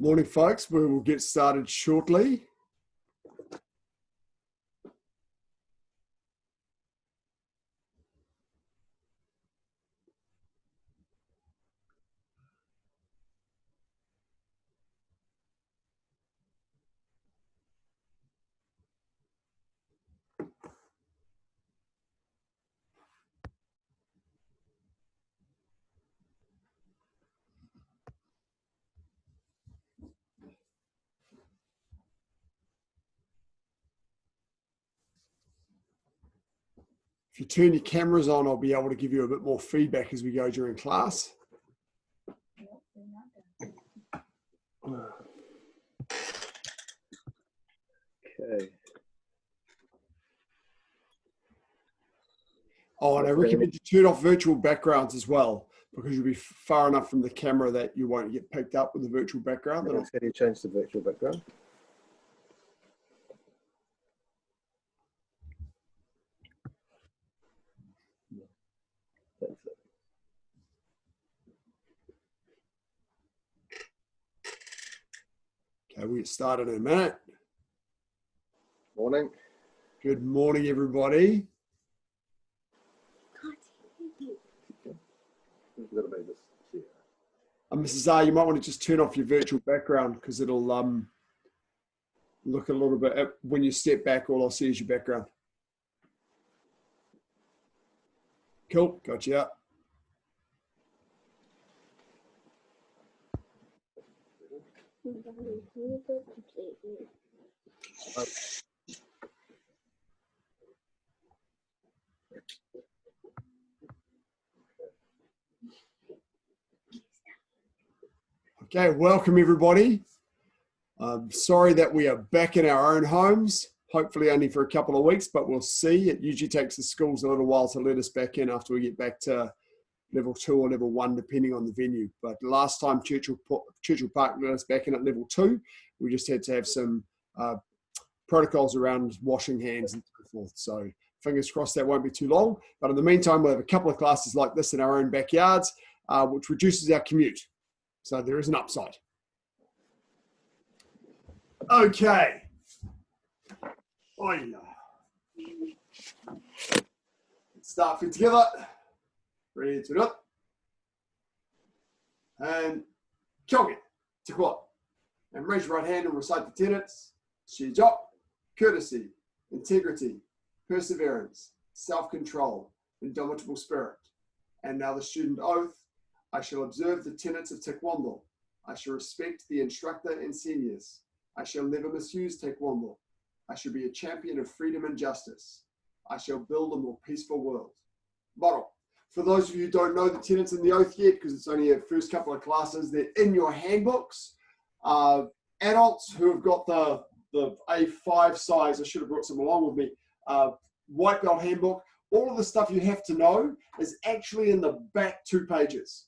Morning, folks. We will get started shortly. If you turn your cameras on, I'll be able to give you a bit more feedback as we go during class. Okay. Oh, and I recommend you turn off virtual backgrounds as well, because you'll be far enough from the camera that you won't get picked up with the virtual background. How do you change the virtual background? That's it. Okay, we'll get started in a minute. Morning. Good morning, everybody. Mrs. R, you might want to just turn off your virtual background because it'll look a little bit, when you step back, all I'll see is your background. Cool, got you up. Okay, welcome everybody. I'm sorry that we are back in our own homes, hopefully only for a couple of weeks, but we'll see. It usually takes the schools a little while to let us back in after we get back to level 2 or level 1, depending on the venue. But last time Churchill Park let us back in at level 2, we just had to have some protocols around washing hands and so forth. So fingers crossed that won't be too long. But in the meantime, we'll have a couple of classes like this in our own backyards, which reduces our commute. So there is an upside. Okay. Let's start fit together. Ready to do it. And Kyogen, to what? And raise your right hand and recite the tenets. Shijok, courtesy, integrity, perseverance, self-control, indomitable spirit. And now the student oath. I shall observe the tenets of Taekwondo. I shall respect the instructor and seniors. I shall never misuse Taekwondo. I shall be a champion of freedom and justice. I shall build a more peaceful world. Moro. For those of you who don't know the tenets in the oath yet, because it's only our first couple of classes, they're in your handbooks. Adults who have got the A5 size, I should have brought some along with me, white belt handbook, all of the stuff you have to know is actually in the back 2 pages.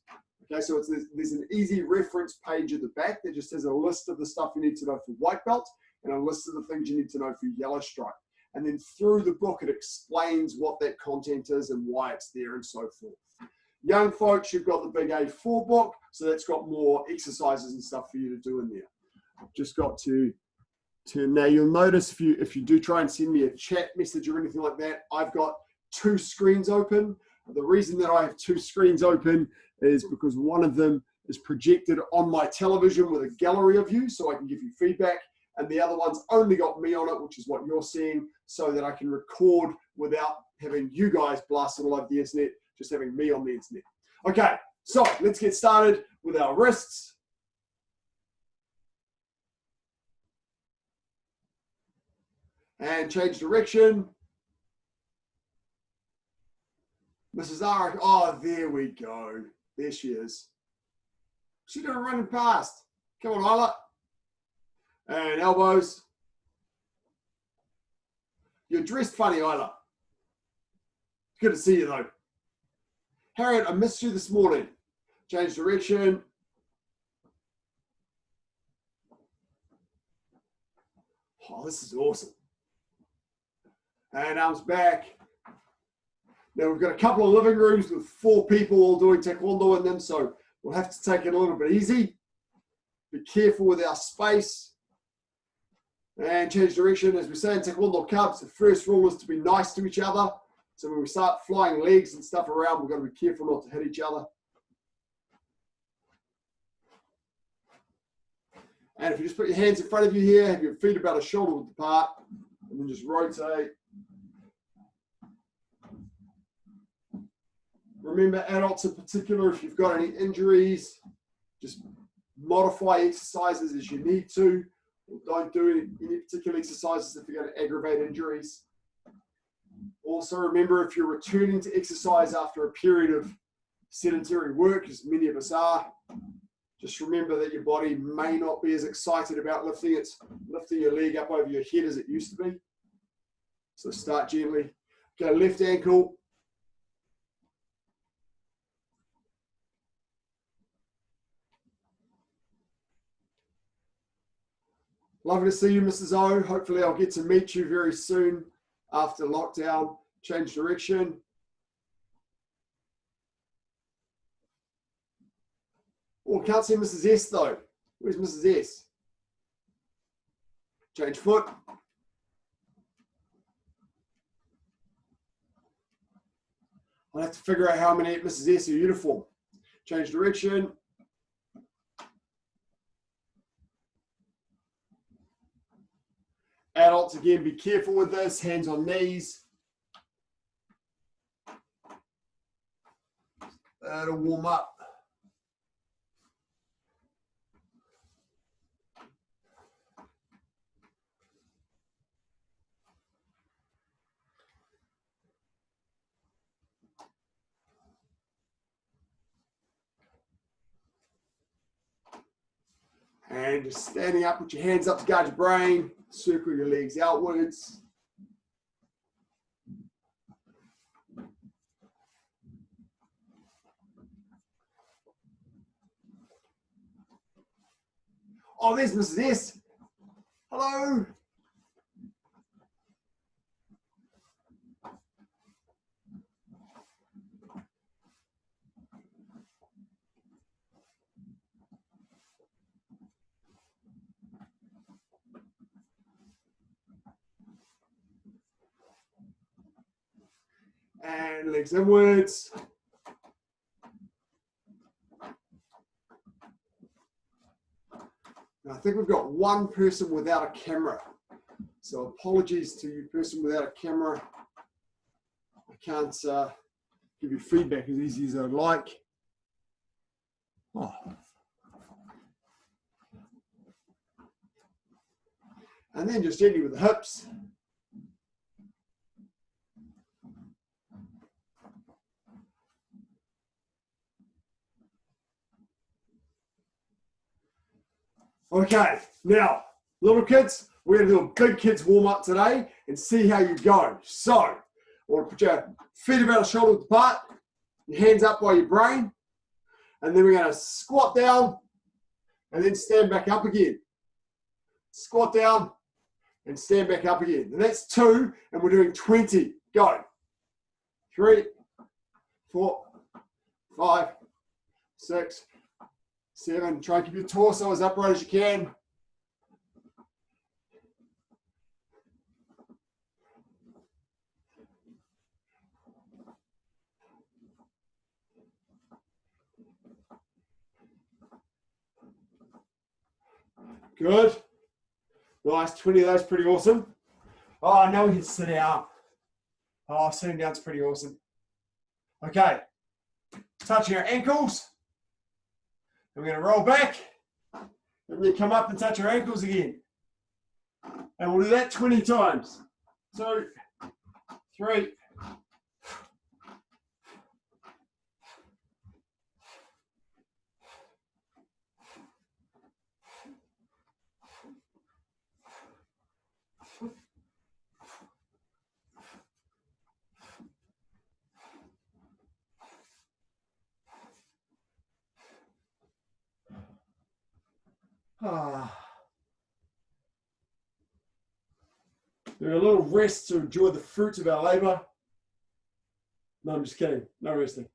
Okay, so there's an easy reference page at the back that just has a list of the stuff you need to know for white belt and a list of the things you need to know for yellow stripe. And then through the book, it explains what that content is and why it's there and so forth. Young folks, you've got the big A4 book, so that's got more exercises and stuff for you to do in there. I've just got to now you'll notice if you do try and send me a chat message or anything like that, I've got 2 screens open. The reason that I have 2 screens open is because one of them is projected on my television with a gallery of you, so I can give you feedback. And the other one's only got me on it, which is what you're seeing, so that I can record without having you guys blasted all over the internet, just having me on the internet. Okay, so let's get started with our wrists. And change direction. Mrs. R, oh, there we go. There she is. She's going to run it past. Come on, Isla. And elbows. You're dressed funny, Isla. Good to see you, though. Harriet, I missed you this morning. Change direction. Oh, this is awesome. And arms back. Now we've got a couple of living rooms with 4 people all doing Taekwondo in them, so we'll have to take it a little bit easy Be careful with our space. And change direction. As we say in Taekwondo Cubs, the first rule is to be nice to each other. So when we start flying legs and stuff around, we've got to be careful not to hit each other. And if you just put your hands in front of you here, have your feet about a shoulder width apart, and then just rotate. Remember, adults in particular, if you've got any injuries, just modify exercises as you need to. Don't do any particular exercises if you're going to aggravate injuries. Also remember, if you're returning to exercise after a period of sedentary work, as many of us are, just remember that your body may not be as excited about lifting your leg up over your head as it used to be. So start gently. Okay, left ankle. Lovely to see you, Mrs. O. Hopefully I'll get to meet you very soon after lockdown. Change direction. Oh, can't see Mrs. S though. Where's Mrs. S? Change foot. I'll have to figure out how many at Mrs. S are uniform. Change direction. Adults, again, be careful with this. Hands on knees. That'll warm up. And just standing up, put your hands up to guard your brain. Circle your legs outwards. Oh, there's Mrs. S. Hello. And legs inwards. Now, I think we've got one person without a camera. So apologies to you, person without a camera. I can't give you feedback as easy as I'd like. Oh. And then just gently with the hips. Okay, now, little kids, we're going to do a big kids warm up today and see how you go. So, I want to put your feet about a shoulder width apart, your hands up by your brain, and then we're going to squat down and then stand back up again. Squat down and stand back up again. And that's 2, and we're doing 20. Go. 3, 4, 5, 6, 7. Try and keep your torso as upright as you can. Good. Nice. 20 of those, pretty awesome. Oh, now we can sit down. Oh, sitting down's pretty awesome. Okay. Touching our ankles. We're going to roll back, and then come up and touch our ankles again. And we'll do that 20 times. 2, 3. Do a little rest to enjoy the fruits of our labor. No, I'm just kidding. No resting.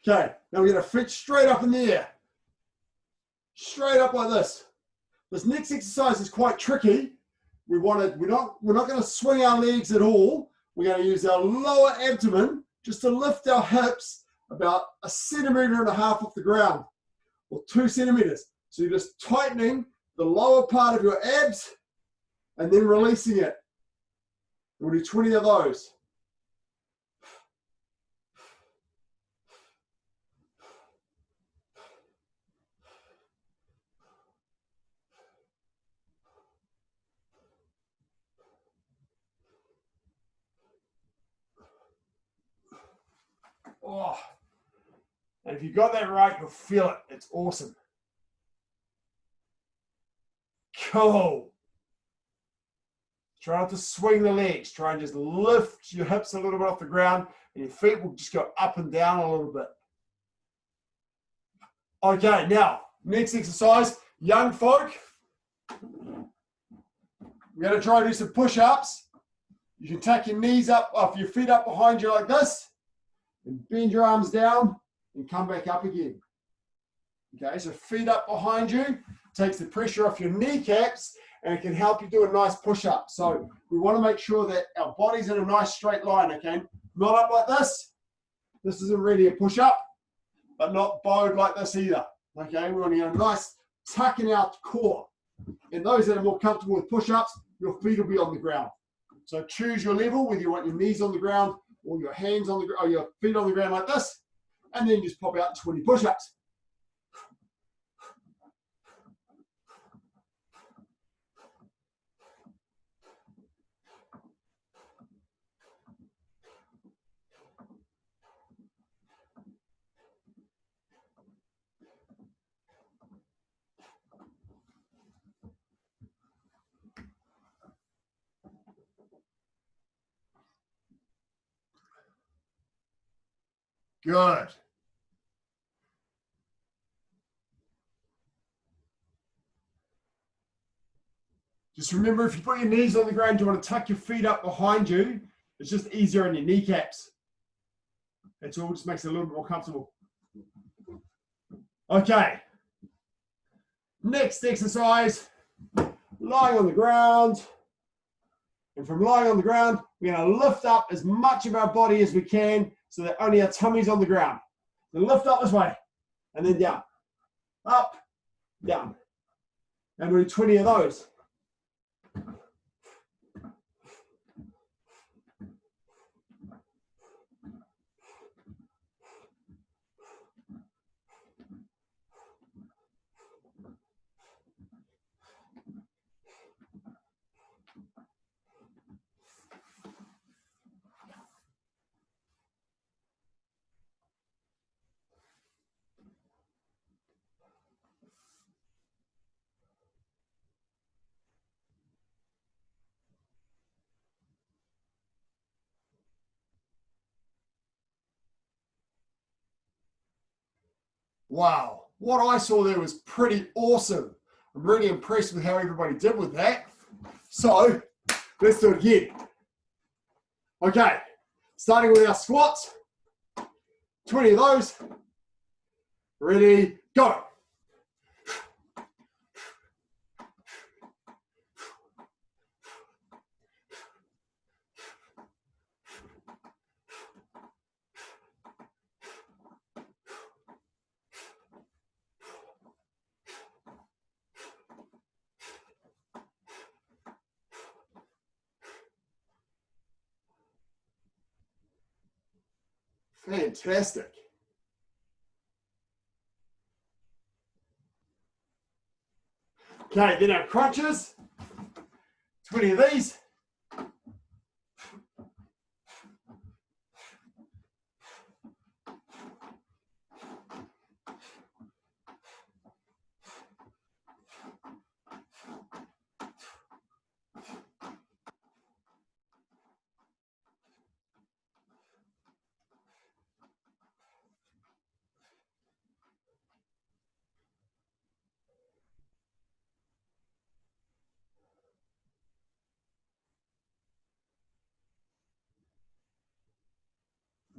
Okay, now we're going to feet straight up in the air. Straight up like this. This next exercise is quite tricky. We're not going to swing our legs at all. We're going to use our lower abdomen just to lift our hips about 1.5 centimeters off the ground, or 2 centimeters. So you're just tightening the lower part of your abs and then releasing it. We'll do 20 of those. Oh. And if you got that right, you'll feel it. It's awesome. Cool. Try not to swing the legs. Try and just lift your hips a little bit off the ground, and your feet will just go up and down a little bit. Okay, now, next exercise, young folk. We're going to try and do some push-ups. You can take your knees up, off your feet up behind you like this, and bend your arms down, and come back up again. Okay, so feet up behind you, takes the pressure off your kneecaps, and it can help you do a nice push-up. So we want to make sure that our body's in a nice straight line, okay? Not up like this. This isn't really a push-up, but not bowed like this either. Okay, we want to get a nice tuck in our core. And those that are more comfortable with push-ups, your feet will be on the ground. So choose your level, whether you want your knees on the ground or your hands on the ground, or your feet on the ground like this, and then just pop out 20 push-ups. Good. Just remember, if you put your knees on the ground, you want to tuck your feet up behind you. It's just easier on your kneecaps. That's all, just makes it a little bit more comfortable. Okay. Next exercise, lying on the ground. And from lying on the ground, we're going to lift up as much of our body as we can so that only our tummy's on the ground. So lift up this way, and then down. Up, down. And we'll do 20 of those. Wow, what I saw there was pretty awesome. I'm really impressed with how everybody did with that. So let's do it again. Okay, starting with our squats. 20 of those. Ready, go. Fantastic. Okay, then our crunches. 20 of these.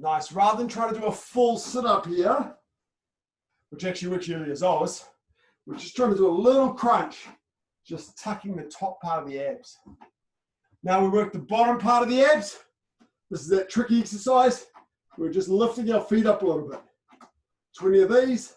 Nice. Rather than trying to do a full sit-up here, which actually works really as always, we're just trying to do a little crunch, just tucking the top part of the abs. Now we work the bottom part of the abs. This is that tricky exercise. We're just lifting our feet up a little bit. 20 of these.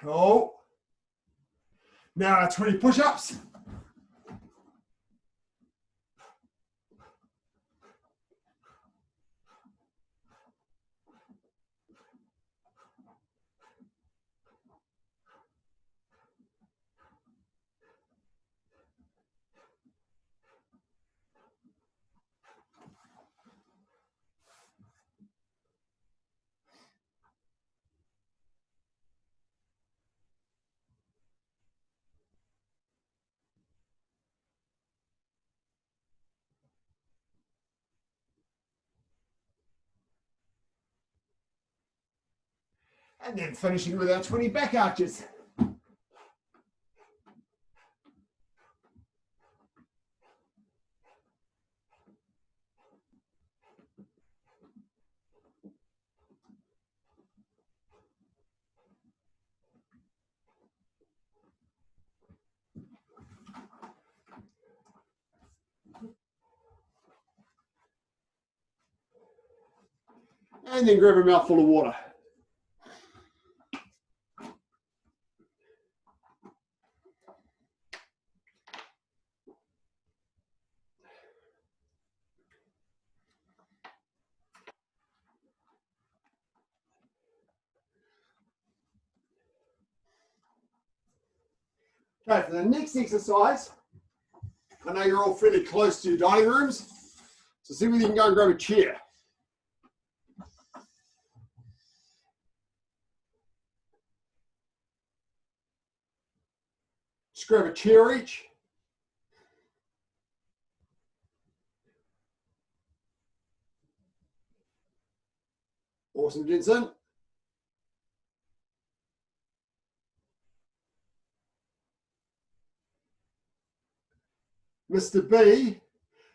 Cool. Now our 20 push-ups. And then finishing with our 20 back arches. And then grab a mouthful of water. Okay, for the next exercise, I know you're all fairly close to your dining rooms, so see whether you can go and grab a chair. Just grab a chair each. Awesome, Jensen. Mr. B,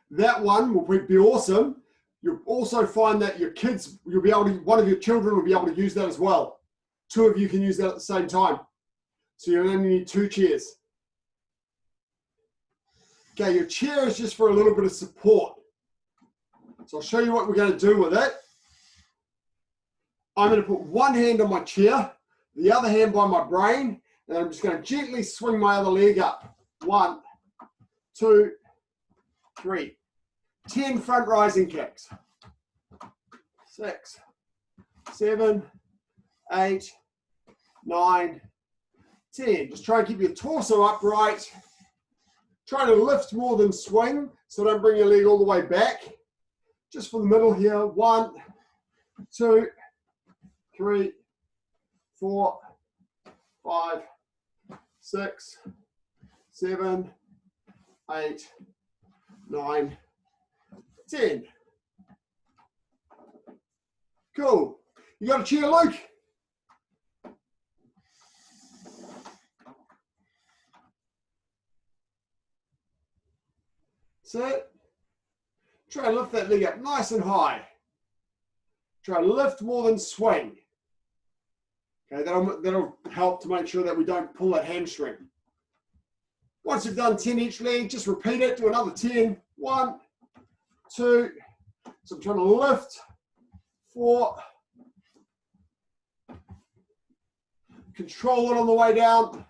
that one will be awesome. You'll also find that your kids, you'll be able to, one of your children will be able to use that as well. Two of you can use that at the same time. So you only need 2 chairs. Okay, your chair is just for a little bit of support. So I'll show you what we're going to do with it. I'm going to put one hand on my chair, the other hand by my brain, and I'm just going to gently swing my other leg up. 1, 2, 3. 10 front rising kicks. 6, 7, 8, 9, 10. Just try and keep your torso upright. Try to lift more than swing, so don't bring your leg all the way back. Just for the middle here. 1, 2, 3, 4, 5, 6, 7, 8, 9, 10. Cool. You got a chair, Luke? Sit. Try and lift that leg up nice and high. Try and lift more than swing. Okay, that'll help to make sure that we don't pull that hamstring. Once you've done 10 each leg, just repeat it. Do another 10. 1, 2. So I'm trying to lift. 4. Control it on the way down.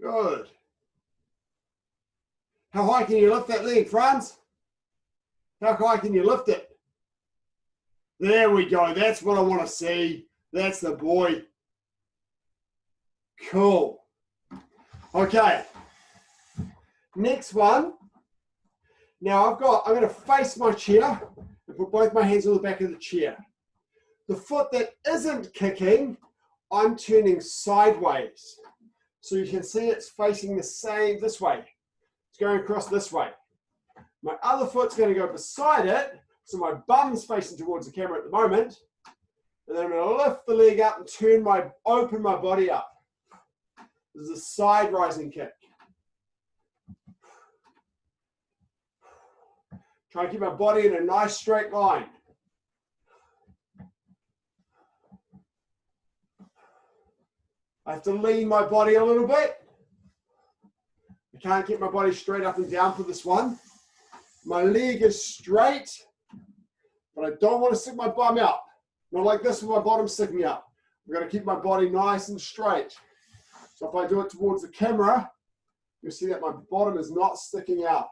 Good. How high can you lift that leg, Franz? How high can you lift it? There we go. That's what I want to see. That's the boy. Cool. Okay. Next one. Now I'm going to face my chair and put both my hands on the back of the chair. The foot that isn't kicking, I'm turning sideways. So you can see it's facing the same this way. It's going across this way. My other foot's going to go beside it, so my bum's facing towards the camera at the moment. And then I'm going to lift the leg up and open my body up. This is a side rising kick. Try and keep my body in a nice straight line. I have to lean my body a little bit. I can't get my body straight up and down for this one. My leg is straight, but I don't want to stick my bum out. Not like this with my bottom sticking out. I'm going to keep my body nice and straight. So if I do it towards the camera, you'll see that my bottom is not sticking out.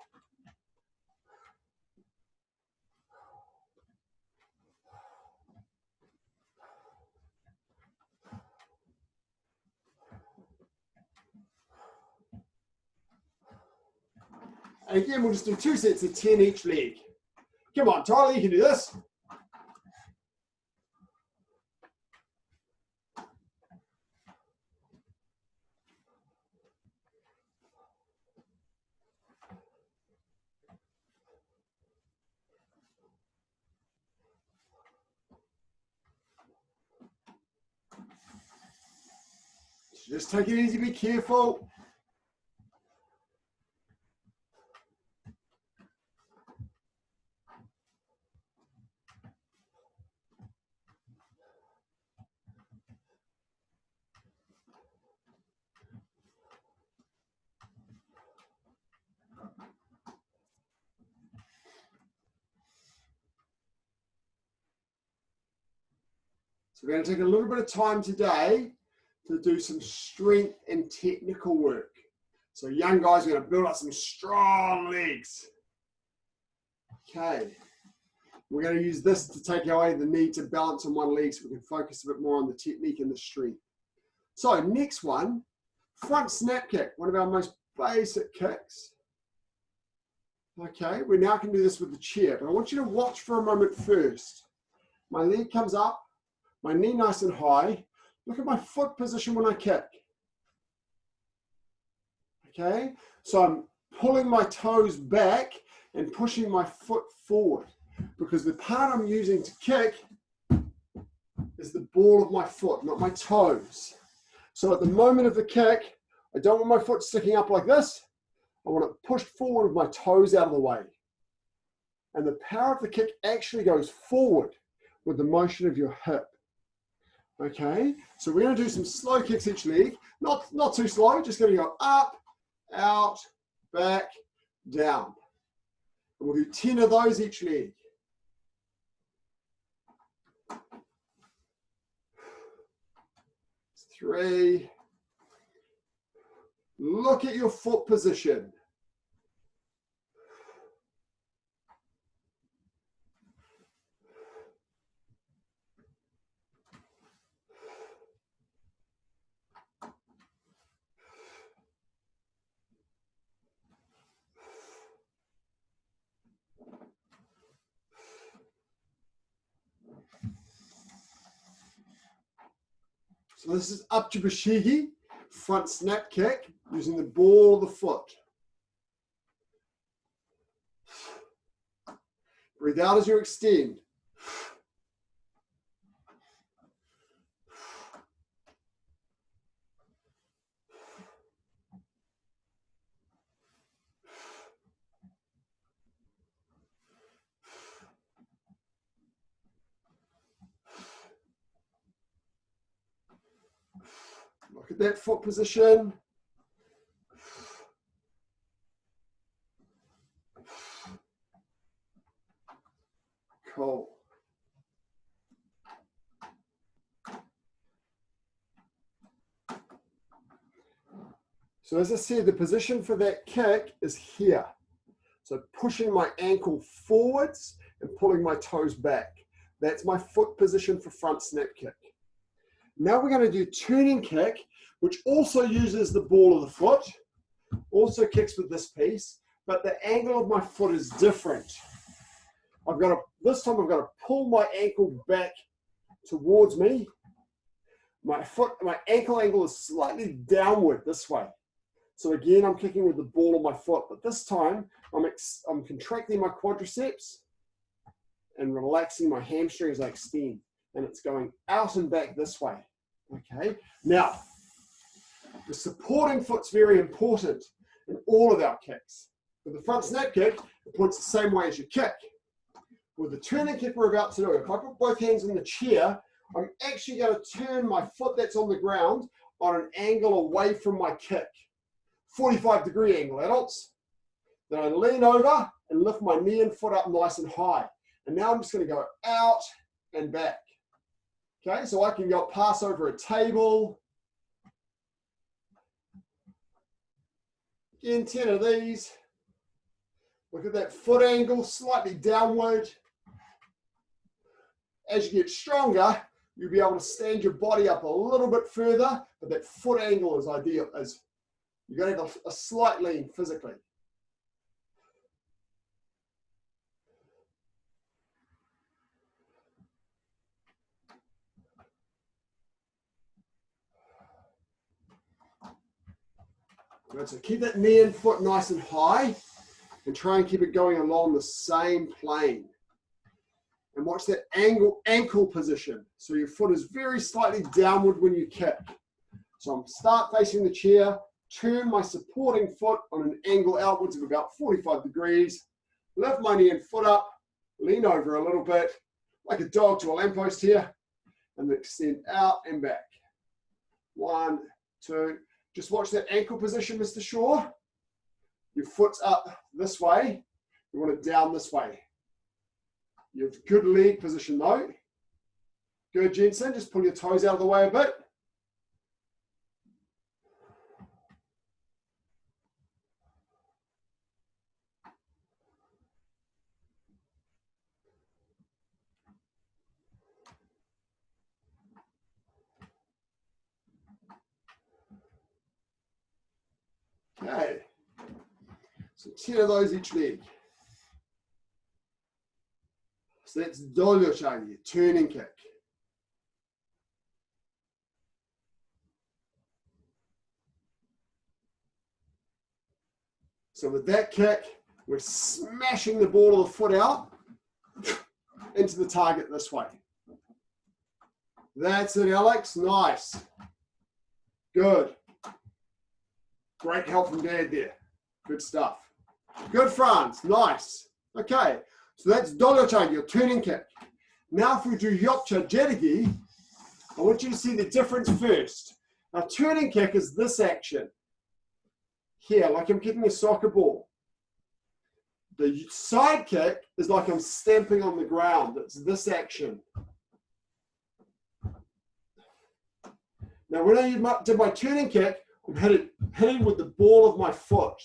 And again, we'll just do 2 sets of 10 each leg. Come on, Tyler, you can do this. Just take it easy, be careful. So we're going to take a little bit of time today to do some strength and technical work. So young guys are going to build up some strong legs. Okay. We're going to use this to take away the need to balance on one leg so we can focus a bit more on the technique and the strength. So next one, front snap kick, one of our most basic kicks. Okay, we now can do this with the chair, but I want you to watch for a moment first. My leg comes up, my knee nice and high. Look at my foot position when I kick. Okay, so I'm pulling my toes back and pushing my foot forward because the part I'm using to kick is the ball of my foot, not my toes. So at the moment of the kick, I don't want my foot sticking up like this. I want it pushed forward with my toes out of the way. And the power of the kick actually goes forward with the motion of your hip. Okay, so we're going to do some slow kicks each leg. Not too slow, just going to go up, out, back, down. And we'll do 10 of those each leg. Three. Look at your foot position. So this is up to Bashigi, front snap kick, using the ball of the foot. Breathe out as you extend. Look at that foot position. Cool. So as I said, the position for that kick is here. So pushing my ankle forwards and pulling my toes back. That's my foot position for front snap kick. Now we're going to do turning kick, which also uses the ball of the foot, also kicks with this piece, but the angle of my foot is different. This time I've got to pull my ankle back towards me. My ankle angle is slightly downward this way. So again, I'm kicking with the ball of my foot, but this time I'm contracting my quadriceps and relaxing my hamstring as I extend, and it's going out and back this way. Okay, now the supporting foot's very important in all of our kicks. With the front snap kick, it points the same way as your kick. With the turning kick we're about to do, if I put both hands in the chair, I'm actually going to turn my foot that's on the ground on an angle away from my kick. 45-degree angle, adults. Then I lean over and lift my knee and foot up nice and high. And now I'm just going to go out and back. Okay, so I can go pass over a table. Again, 10 of these. Look at that foot angle, slightly downward. As you get stronger, you'll be able to stand your body up a little bit further, but that foot angle is ideal. You've got to have a slight lean physically. Good, so keep that knee and foot nice and high and try and keep it going along the same plane. And watch that ankle position. So your foot is very slightly downward when you kick. So I'm start facing the chair, turn my supporting foot on an angle outwards of about 45 degrees, lift my knee and foot up, lean over a little bit, like a dog to a lamppost here, and then extend out and back. 1, 2. Just watch that ankle position, Mr. Shaw. Your foot's up this way. You want it down this way. You have good leg position though. Good, Jensen. Just pull your toes out of the way a bit. Okay. So 10 of those each leg. So that's dolyochagi, turning kick. So with that kick, we're smashing the ball of the foot out into the target this way. That's it, Alex. Nice. Good. Great help from Dad there. Good stuff. Good, Franz. Nice. Okay. So that's dolyochagi, your turning kick. Now if we do yopcha jerigi, I want you to see the difference first. Now turning kick is this action. Here, like I'm kicking a soccer ball. The side kick is like I'm stamping on the ground. It's this action. Now when I did my turning kick, I'm hitting with the ball of my foot.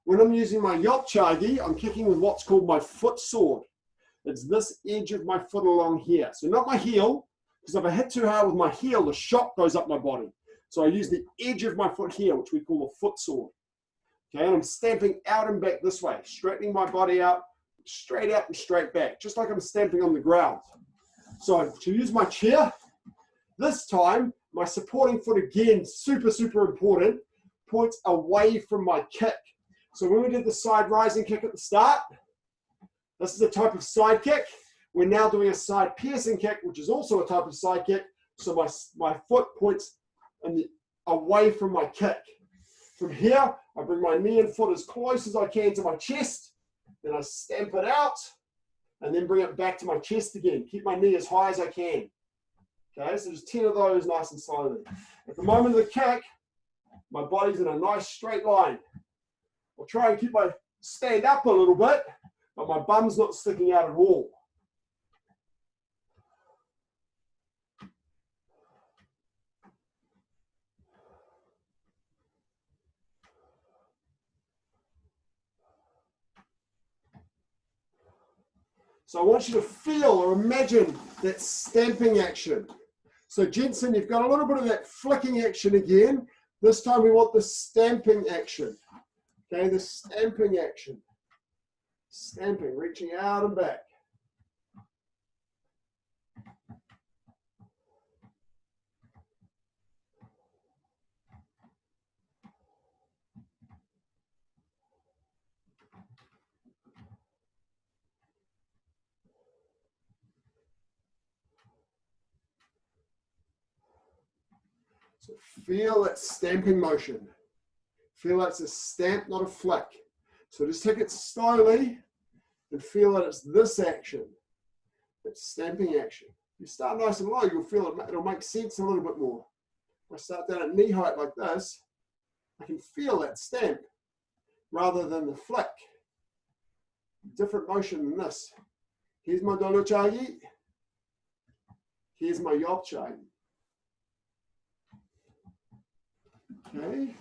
When I'm using my yopchagi, I'm kicking with what's called my foot sword. It's this edge of my foot along here. So not my heel, because if I hit too hard with my heel, the shock goes up my body. So I use the edge of my foot here, which we call a foot sword. Okay, and I'm stamping out and back this way, straightening my body out and straight back, just like I'm stamping on the ground. So to use my chair, this time, my supporting foot again, super, super important, points away from my kick. So when we did the side rising kick at the start, this is a type of side kick. We're now doing a side piercing kick, which is also a type of side kick. So my foot points away from my kick. From here, I bring my knee and foot as close as I can to my chest. Then I stamp it out and then bring it back to my chest again. Keep my knee as high as I can. Okay, so there's 10 of those nice and slowly. At the moment of the kick, my body's in a nice straight line. I'll try and keep my stand up a little bit, but my bum's not sticking out at all. So I want you to feel or imagine that stamping action. So Jensen, you've got a little bit of that flicking action again. This time we want the stamping action. Okay, the stamping action. Stamping, reaching out and back. So feel that stamping motion. Feel that it's a stamp, not a flick. So just take it slowly and feel that it's this action, that stamping action. You start nice and low, you'll feel it, it'll make sense a little bit more. If I start down at knee height like this, I can feel that stamp rather than the flick. Different motion than this. Here's my doluchagi. Here's my yopchagi. Okay.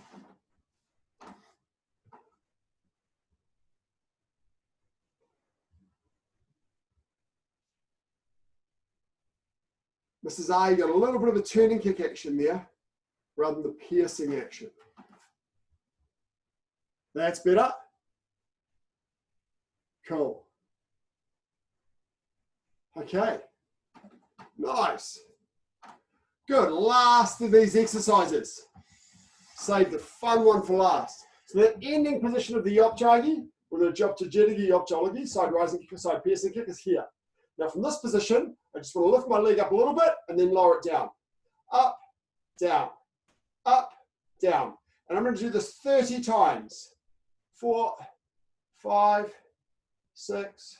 Mrs. R, you got a little bit of a turning kick action there rather than the piercing action. That's better. Cool. Okay. Nice. Good. Last of these exercises. Save the fun one for last. So the ending position of the yopchagi, or the jopchajitigi yopcholagi, side rising kick, side piercing kick, is here. Now from this position, I just want to lift my leg up a little bit and then lower it down. Up, down, up, down. And I'm going to do this 30 times. 4, 5, 6,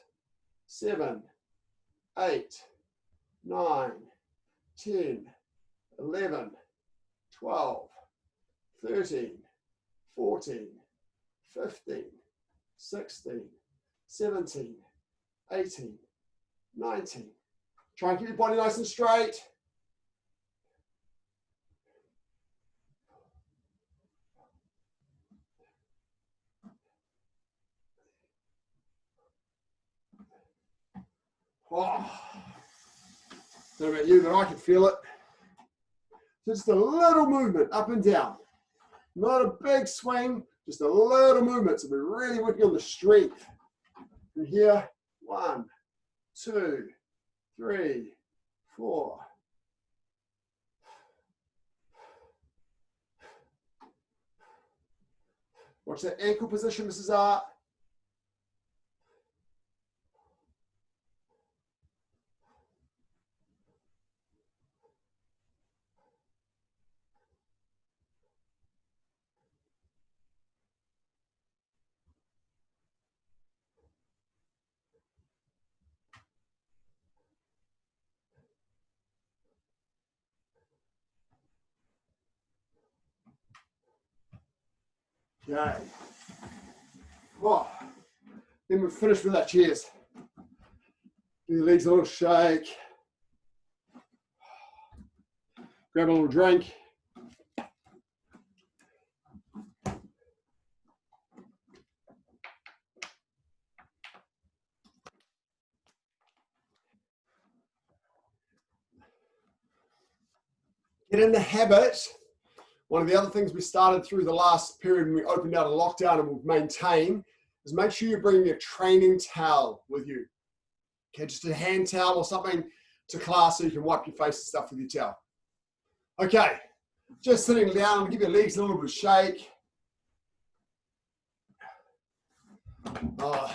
7, 8, 9, 10, 11, 12, 13, 14, 15, 16, 17, 18, 19. Try and keep your body nice and straight. Oh. Don't know about you, but I can feel it. Just a little movement up and down. Not a big swing, just a little movement. So we're really working on the strength. From here, 1, 2, 3, 4. Watch that ankle position, Mrs. R. Okay. Oh. Then we're finished with our chairs. Give your legs a little shake. Grab a little drink. Get in the habit. One of the other things we started through the last period when we opened out a lockdown and we'll maintain is make sure you bring your training towel with you. Okay, just a hand towel or something to class so you can wipe your face and stuff with your towel. Okay, just sitting down, give your legs a little bit of shake. Okay,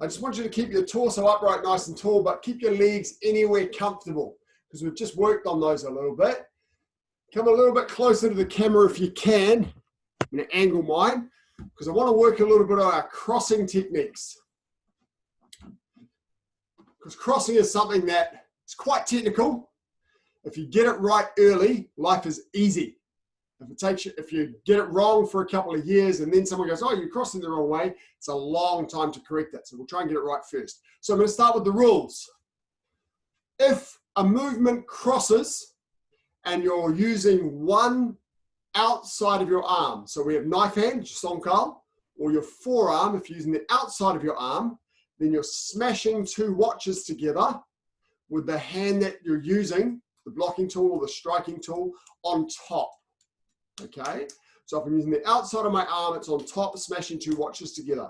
I just want you to keep your torso upright nice and tall, but keep your legs anywhere comfortable because we've just worked on those a little bit. Come a little bit closer to the camera if you can. I'm going to angle mine because I want to work a little bit on our crossing techniques. Because crossing is something that is quite technical. If you get it right early, life is easy. If you get it wrong for a couple of years and then someone goes, oh, you're crossing the wrong way, it's a long time to correct that. So we'll try and get it right first. So I'm going to start with the rules. If a movement crosses and you're using one outside of your arm. So we have knife hand, sonkal, or your forearm. If you're using the outside of your arm, then you're smashing two watches together with the hand that you're using, the blocking tool or the striking tool, on top. Okay? So if I'm using the outside of my arm, it's on top, smashing two watches together.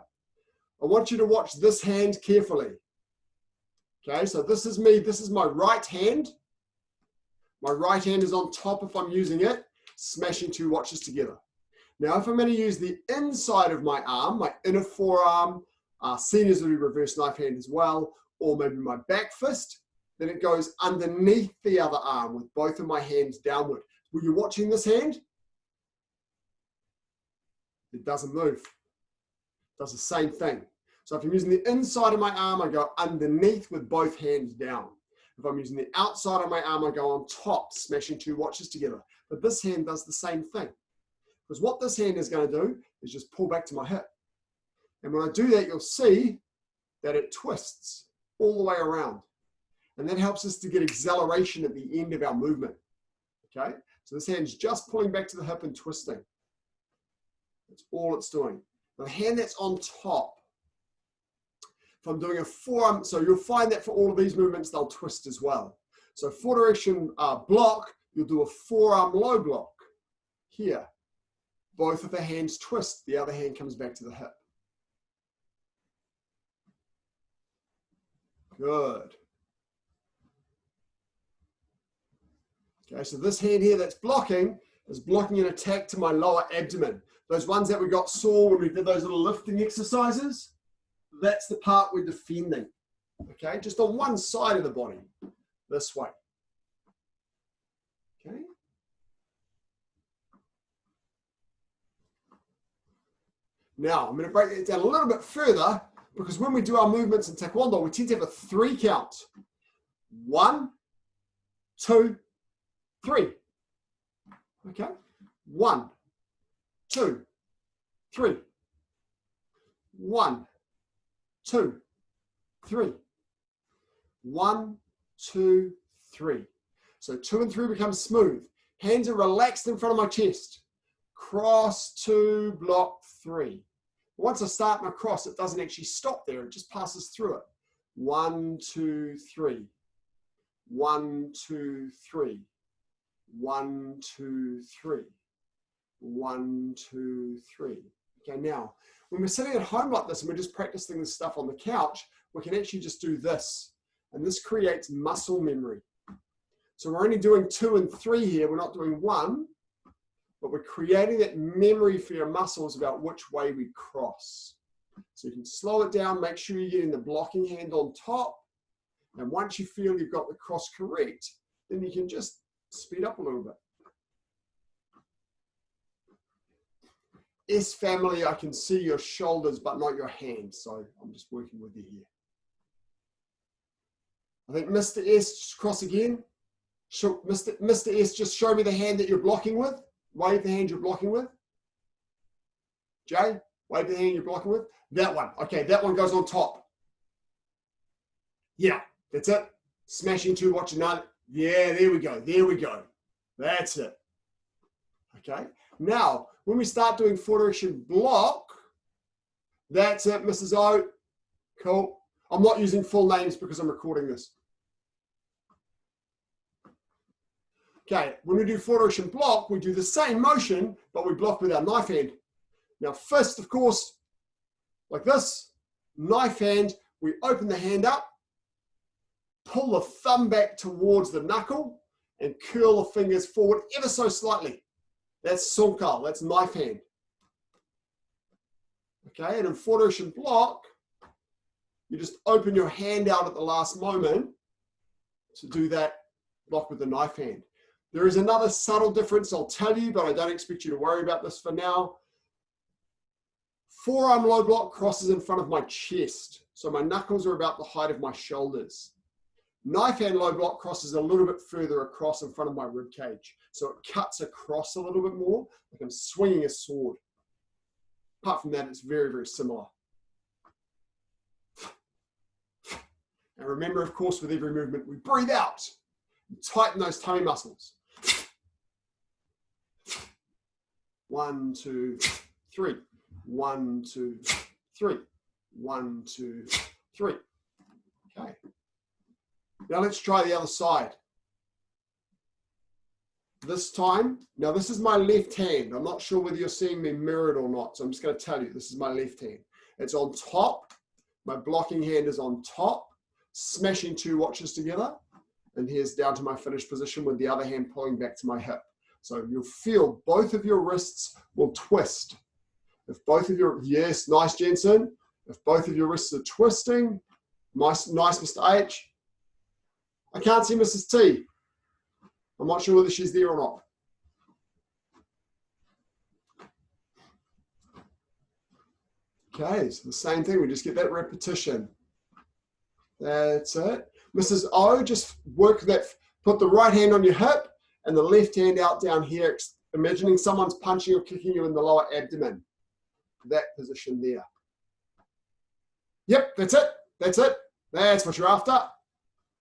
I want you to watch this hand carefully. Okay, so this is me, this is my right hand. My right hand is on top if I'm using it, smashing two watches together. Now, if I'm going to use the inside of my arm, my inner forearm, seniors will do reverse knife hand as well, or maybe my back fist, then it goes underneath the other arm with both of my hands downward. Were you watching this hand? It doesn't move. It does the same thing. So if I'm using the inside of my arm, I go underneath with both hands down. If I'm using the outside of my arm, I go on top, smashing two watches together. But this hand does the same thing. Because what this hand is going to do is just pull back to my hip. And when I do that, you'll see that it twists all the way around. And that helps us to get acceleration at the end of our movement. Okay? So this hand's just pulling back to the hip and twisting. That's all it's doing. Now, the hand that's on top, if I'm doing a forearm, so you'll find that for all of these movements, they'll twist as well. So four direction block, you'll do a forearm low block. Here, both of the hands twist, the other hand comes back to the hip. Good. Okay, so this hand here that's blocking is blocking an attack to my lower abdomen. Those ones that we got sore when we did those little lifting exercises, that's the part we're defending. Okay, just on one side of the body, this way. Okay. Now, I'm going to break it down a little bit further because when we do our movements in Taekwondo, we tend to have a 3 count. 1, 2, 3. Okay? 1, 2, 3. 1, 2, 3. 1, 2, 3. So 2 and 3 become smooth. Hands are relaxed in front of my chest. Cross, 2, block, 3. Once I start my cross, it doesn't actually stop there. It just passes through it. 1, 2, 3. 1, 2, 3. 1, 2, 3. 1, 2, 3. Okay, now, when we're sitting at home like this and we're just practicing this stuff on the couch, we can actually just do this. And this creates muscle memory. So we're only doing 2 and 3 here. We're not doing 1, but we're creating that memory for your muscles about which way we cross. So you can slow it down, make sure you're getting the blocking hand on top. And once you feel you've got the cross correct, then you can just speed up a little bit. S family, I can see your shoulders, but not your hands. So I'm just working with you here. I think Mr. S, just cross again. Mr. S, just show me the hand that you're blocking with. Wave the hand you're blocking with. Jay, wave the hand you're blocking with. That one. Okay, that one goes on top. Yeah, that's it. Smashing 2, watch another. Yeah, there we go. There we go. That's it. Okay. Now, when we start doing 4 direction block, that's it, Mrs. O. Cool. I'm not using full names because I'm recording this. Okay, when we do 4 direction block, we do the same motion, but we block with our knife hand. Now, first, of course, like this, knife hand, we open the hand up, pull the thumb back towards the knuckle, and curl the fingers forward ever so slightly. That's sonkal, that's knife hand. Okay, and in 4 direction block, you just open your hand out at the last moment to do that block with the knife hand. There is another subtle difference I'll tell you, but I don't expect you to worry about this for now. Forearm low block crosses in front of my chest, so my knuckles are about the height of my shoulders. Knife hand low block crosses a little bit further across in front of my rib cage, so it cuts across a little bit more, like I'm swinging a sword. Apart from that, it's very, very similar. And remember, of course, with every movement, we breathe out and tighten those tummy muscles. 1, 2, 3. 1, 2, 3. 1, 2, 3. Okay. Now let's try the other side. This time, now this is my left hand. I'm not sure whether you're seeing me mirrored or not, so I'm just going to tell you, this is my left hand. It's on top. My blocking hand is on top, smashing 2 watches together. And here's down to my finished position with the other hand pulling back to my hip. So you'll feel both of your wrists will twist. If both of your, yes, nice Jensen. If both of your wrists are twisting, nice Mr. H. I can't see Mrs. T. I'm not sure whether she's there or not. Okay, so the same thing, we just get that repetition. That's it. Mrs. O, just work that, put the right hand on your hip and the left hand out down here, imagining someone's punching or kicking you in the lower abdomen. That position there. Yep, that's it. That's it. That's what you're after.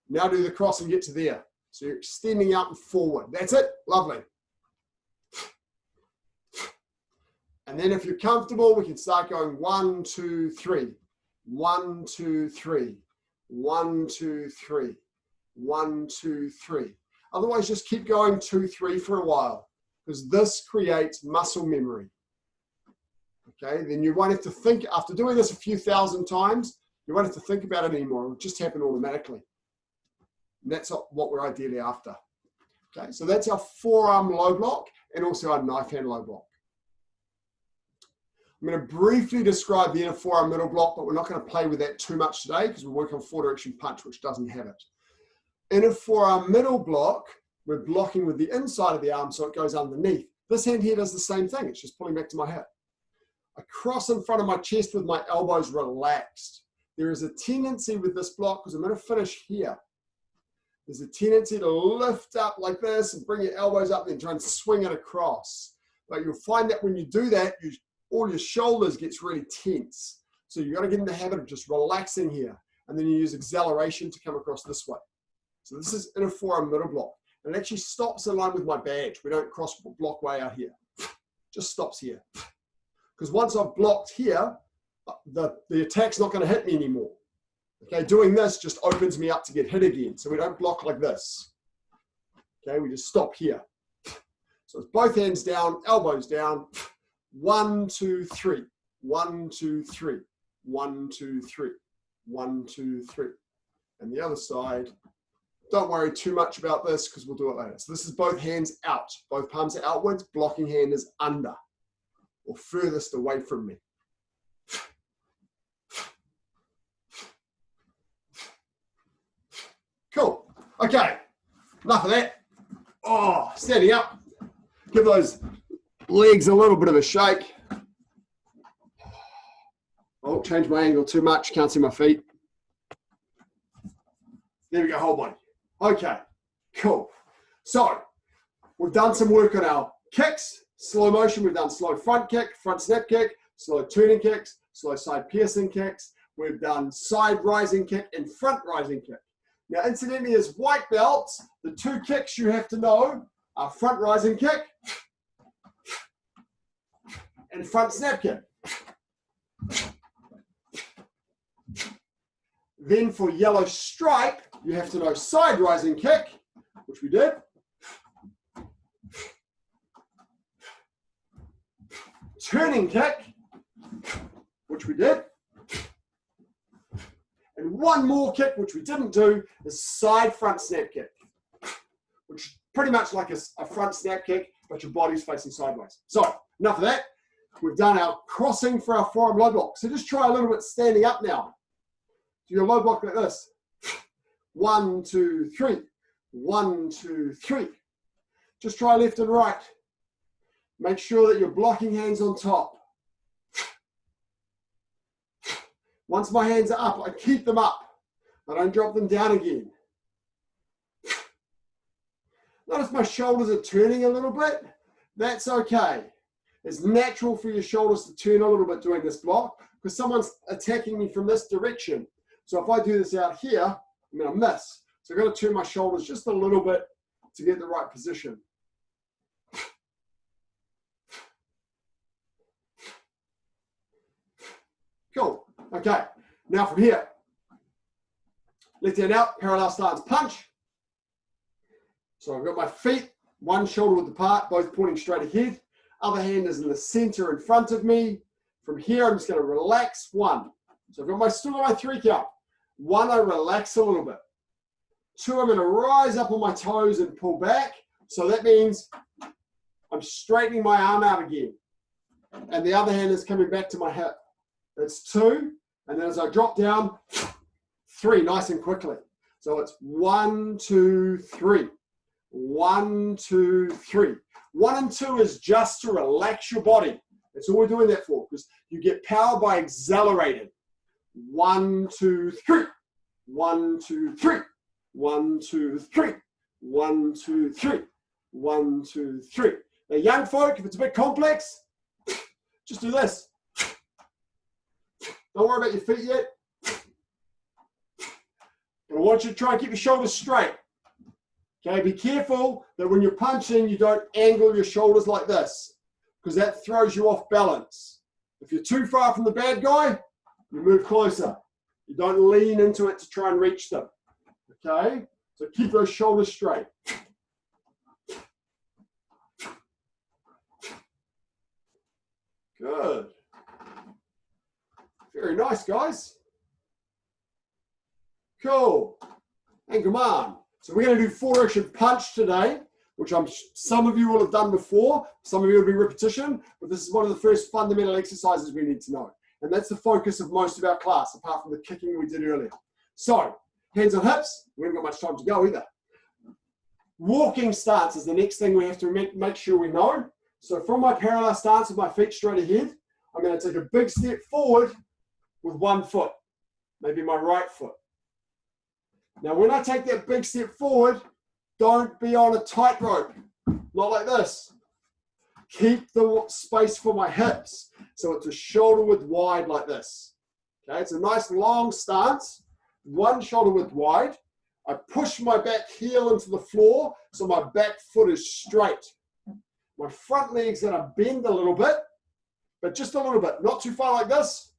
Now do the cross and get to there. So you're extending out and forward. That's it. Lovely. And then if you're comfortable, we can start going 1, 2, 3. 1, 2, 3. 1, 2, 3. 1, 2, 3. Otherwise, just keep going 2, 3 for a while, because this creates muscle memory. Okay, then you won't have to think, after doing this a few thousand times, you won't have to think about it anymore. It'll just happen automatically. And that's what we're ideally after. Okay, so that's our forearm low block and also our knife hand low block. I'm going to briefly describe the inner forearm middle block, but we're not going to play with that too much today because we're working on 4-direction punch, which doesn't have it. Inner forearm middle block, we're blocking with the inside of the arm so it goes underneath. This hand here does the same thing. It's just pulling back to my hip. I cross in front of my chest with my elbows relaxed. There is a tendency with this block, because I'm going to finish here. There's a tendency to lift up like this and bring your elbows up and try and swing it across. But you'll find that when you do that, all your shoulders gets really tense. So you've got to get in the habit of just relaxing here. And then you use acceleration to come across this way. So this is inner forearm middle block. And it actually stops in line with my badge. We don't cross block way out here. Just stops here. Because once I've blocked here, the attack's not going to hit me anymore. Okay, doing this just opens me up to get hit again. So we don't block like this. Okay, we just stop here. So it's both hands down, elbows down. 1, 2, 3. 1, 2, 3. 1, 2, 3. 1, 2, 3. And the other side, don't worry too much about this because we'll do it later. So this is both hands out. Both palms are outwards. Blocking hand is under or furthest away from me. Cool. Okay. Enough of that. Oh, standing up. Give those legs a little bit of a shake. I won't change my angle too much. Can't see my feet. There we go, whole body. Okay, cool. So we've done some work on our kicks, slow motion. We've done slow front kick, front snap kick, slow turning kicks, slow side piercing kicks. We've done side rising kick and front rising kick. Now, incidentally, as white belts, the 2 kicks you have to know are front rising kick and front snap kick. Then for yellow stripe, you have to know side rising kick, which we did. Turning kick, which we did. And one more kick, which we didn't do, is side front snap kick, which is pretty much like a front snap kick, but your body's facing sideways. So, enough of that. We've done our crossing for our forearm low block. So just try a little bit standing up now. Do your low block like this. 1, 2, 3. 1, 2, 3. Just try left and right. Make sure that your blocking hand's on top. Once my hands are up, I keep them up. I don't drop them down again. Notice my shoulders are turning a little bit. That's okay. It's natural for your shoulders to turn a little bit doing this block because someone's attacking me from this direction. So if I do this out here, I'm going to miss. So I've got to turn my shoulders just a little bit to get the right position. Okay, now from here, left hand out, parallel stance punch. So I've got my feet, one shoulder width apart, both pointing straight ahead. Other hand is in the center in front of me. From here, I'm just going to relax one. So I've got still got my 3 count. 1, I relax a little bit. 2, I'm going to rise up on my toes and pull back. So that means I'm straightening my arm out again. And the other hand is coming back to my hip. That's 2. And then as I drop down, 3, nice and quickly. So it's 1, 2, 3. 1, 2, 3. 1 and 2 is just to relax your body. That's all we're doing that for, because you get power by accelerating. 1, 2, 3. 1, 2, 3. 1, 2, 3. 1, 2, 3. 1, 2, 3. Now, young folk, if it's a bit complex, just do this. Don't worry about your feet yet. But I want you to try and keep your shoulders straight. Okay, be careful that when you're punching, you don't angle your shoulders like this, because that throws you off balance. If you're too far from the bad guy, you move closer. You don't lean into it to try and reach them. Okay, so keep those shoulders straight. Good. Very nice, guys. Cool. And come on. So we're going to do 4-direction punch today, which some of you will have done before. Some of you will be repetition, but this is one of the first fundamental exercises we need to know. And that's the focus of most of our class, apart from the kicking we did earlier. So, hands on hips. We haven't got much time to go either. Walking stance is the next thing we have to make sure we know. So from my parallel stance with my feet straight ahead, I'm going to take a big step forward with one foot, maybe my right foot. Now, when I take that big step forward, don't be on a tightrope, not like this. Keep the space for my hips, so it's a shoulder width wide like this. Okay, it's a nice long stance, one shoulder width wide. I push my back heel into the floor, so my back foot is straight. My front leg's going to bend a little bit, but just a little bit, not too far like this,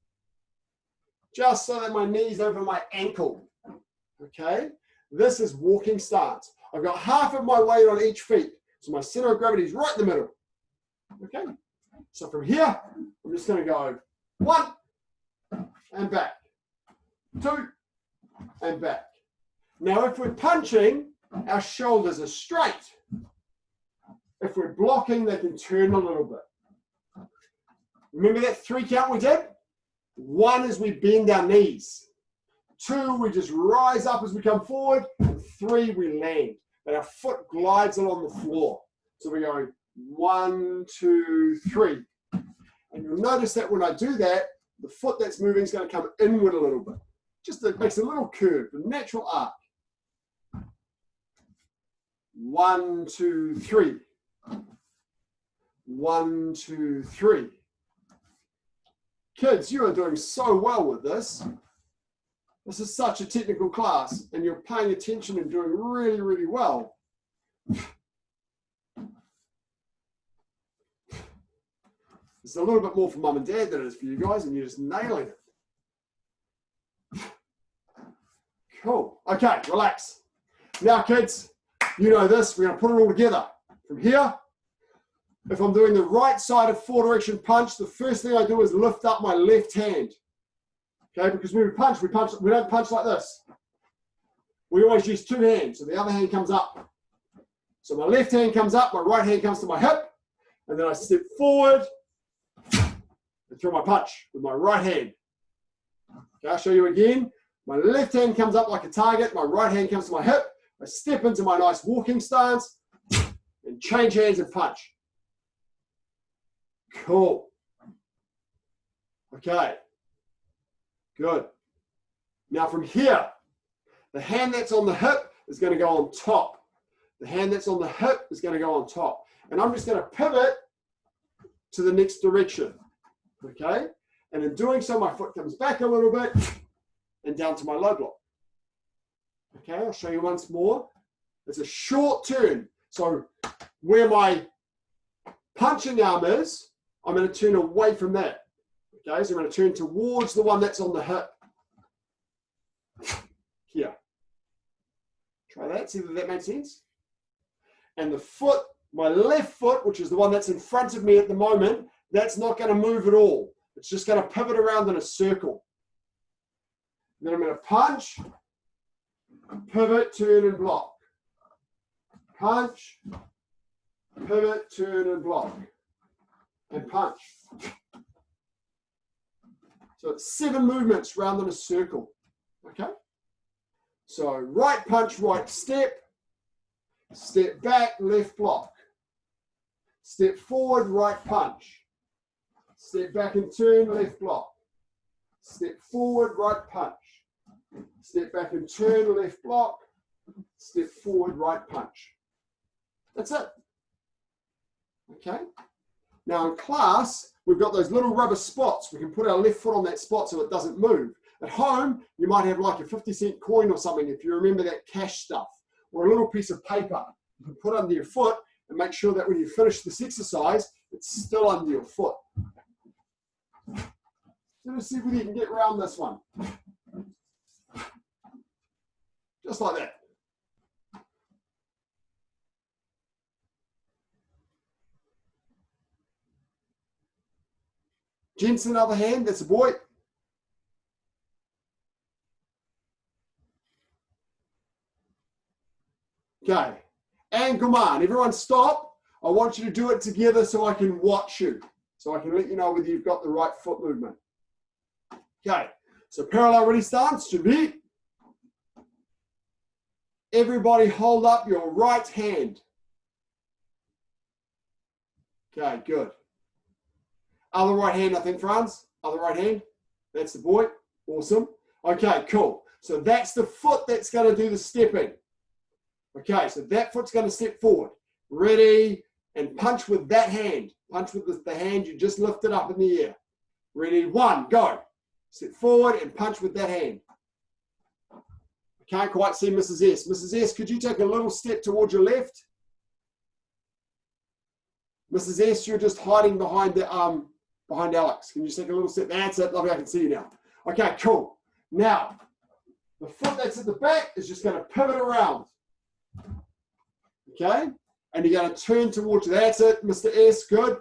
just so that my knee's over my ankle. Okay, this is walking stance. I've got half of my weight on each feet, so my center of gravity is right in the middle. Okay, so from here, I'm just going to go 1 and back, 2 and back. Now, if we're punching, our shoulders are straight. If we're blocking, they can turn a little bit. Remember that 3 count we did? 1 is we bend our knees. 2, we just rise up as we come forward. And 3, we land. And our foot glides along the floor. So we're going 1, 2, 3. And you'll notice that when I do that, the foot that's moving is going to come inward a little bit. Just it makes a little curve, a natural arc. 1, 2, 3. 1, 2, 3. Kids, you are doing so well with this. This is such a technical class, and you're paying attention and doing really, really well. It's a little bit more for mum and dad than it is for you guys, and you're just nailing it. Cool. Okay, relax. Now, kids, you know this. We're going to put it all together. From here, if I'm doing the right side of 4-direction punch, the first thing I do is lift up my left hand. Okay, because when we punch, we don't punch like this. We always use 2 hands, so the other hand comes up. So my left hand comes up, my right hand comes to my hip, and then I step forward and throw my punch with my right hand. Okay, I'll show you again. My left hand comes up like a target, my right hand comes to my hip, I step into my nice walking stance, and change hands and punch. Cool. Okay. Good. Now from here, the hand that's on the hip is going to go on top. The hand that's on the hip is going to go on top. And I'm just going to pivot to the next direction. Okay? And in doing so, my foot comes back a little bit and down to my low block. Okay, I'll show you once more. It's a short turn. So where my punching arm is, I'm going to turn away from that. Okay, so I'm going to turn towards the one that's on the hip. Here. Try that, see if that makes sense. And the foot, my left foot, which is the one that's in front of me at the moment, that's not going to move at all. It's just going to pivot around in a circle. And then I'm going to punch, pivot, turn, and block. Punch, pivot, turn, and block. And punch. So it's 7 movements round in a circle. Okay? So right punch, right step. Step back, left block. Step forward, right punch. Step back and turn, left block. Step forward, right punch. Step back and turn, left block. Step forward, right punch. That's it. Okay? Now in class, we've got those little rubber spots. We can put our left foot on that spot so it doesn't move. At home, you might have like a 50-cent coin or something, if you remember that cash stuff, or a little piece of paper you can put under your foot and make sure that when you finish this exercise, it's still under your foot. Let's see if we can get around this one. Just like that. Jensen, other hand, that's a boy. Okay, and come on, everyone stop. I want you to do it together so I can watch you, so I can let you know whether you've got the right foot movement. Okay, so parallel ready stance, should be. Everybody hold up your right hand. Okay, good. Other right hand, I think, Franz. Other right hand. That's the boy. Awesome. Okay, cool. So that's the foot that's going to do the stepping. Okay, so that foot's going to step forward. Ready, and punch with that hand. Punch with the hand you just lifted up in the air. Ready, 1, go. Step forward and punch with that hand. I can't quite see Mrs. S. Mrs. S, could you take a little step towards your left? Mrs. S, you're just hiding behind the behind Alex. Can you just take a little step? That's it. Lovely, I can see you now. Okay, cool. Now, the foot that's at the back is just going to pivot around. Okay? And you're going to turn towards, that's it, Mr. S, good.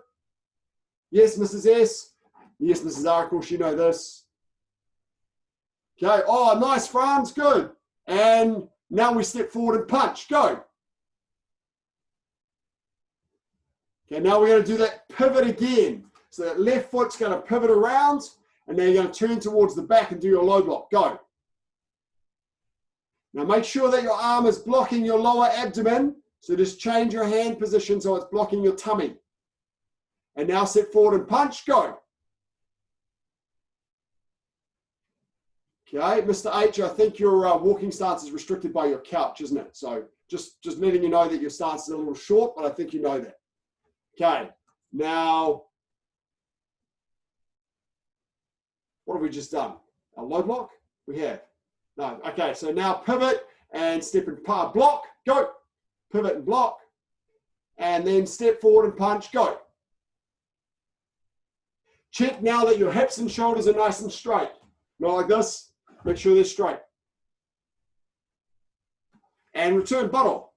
Yes, Mrs. S. Yes, Mrs. R, of course you know this. Okay, oh, nice, Franz, good. And now we step forward and punch, go. Okay, now we're going to do that pivot again. So that left foot's going to pivot around, and then you're going to turn towards the back and do your low block, go. Now make sure that your arm is blocking your lower abdomen. So just change your hand position so it's blocking your tummy. And now step forward and punch, go. Okay, Mr. H, I think your walking stance is restricted by your couch, isn't it? So just letting you know that your stance is a little short, but I think you know that. Okay, now, what have we just done? A low block? We have. No, okay, so now pivot and step and block, go. Pivot and block, and then step forward and punch, go. Check now that your hips and shoulders are nice and straight. Not like this, make sure they're straight. And return buttle.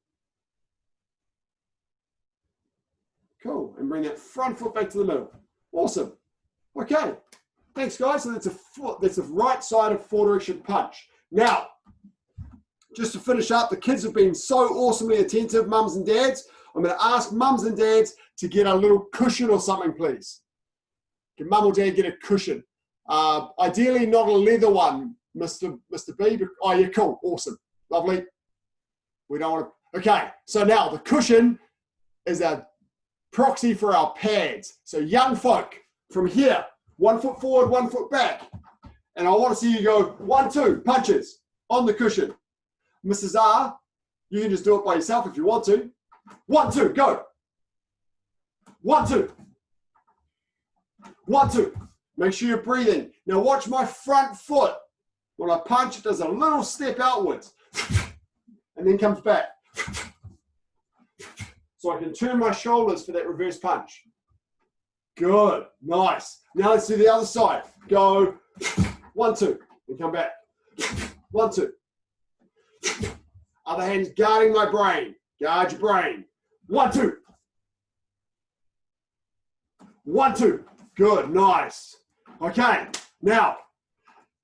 Cool, and bring that front foot back to the middle. Awesome. Okay, thanks guys. So that's a foot, that's the right side of forward direction punch. Now, just to finish up, the kids have been so awesomely attentive, mums and dads. I'm going to ask mums and dads to get a little cushion or something, please. Can mum or dad get a cushion? Ideally, not a leather one, Mr. B. Oh, yeah, cool. Awesome. Lovely. We don't want to. Okay, so now the cushion is a proxy for our pads. So young folk, from here, 1 foot forward, 1 foot back. And I want to see you go 1, 2, punches on the cushion. Mrs. R, you can just do it by yourself if you want to. 1, 2, go. 1, 2. 1, 2. Make sure you're breathing. Now watch my front foot. When I punch, it does a little step outwards. And then comes back. So I can turn my shoulders for that reverse punch. Good. Nice. Now let's do the other side. Go 1, 2, and come back. 1, 2. Other hand's guarding my brain. Guard your brain. 1, 2. 1, 2. Good. Nice. Okay. Now,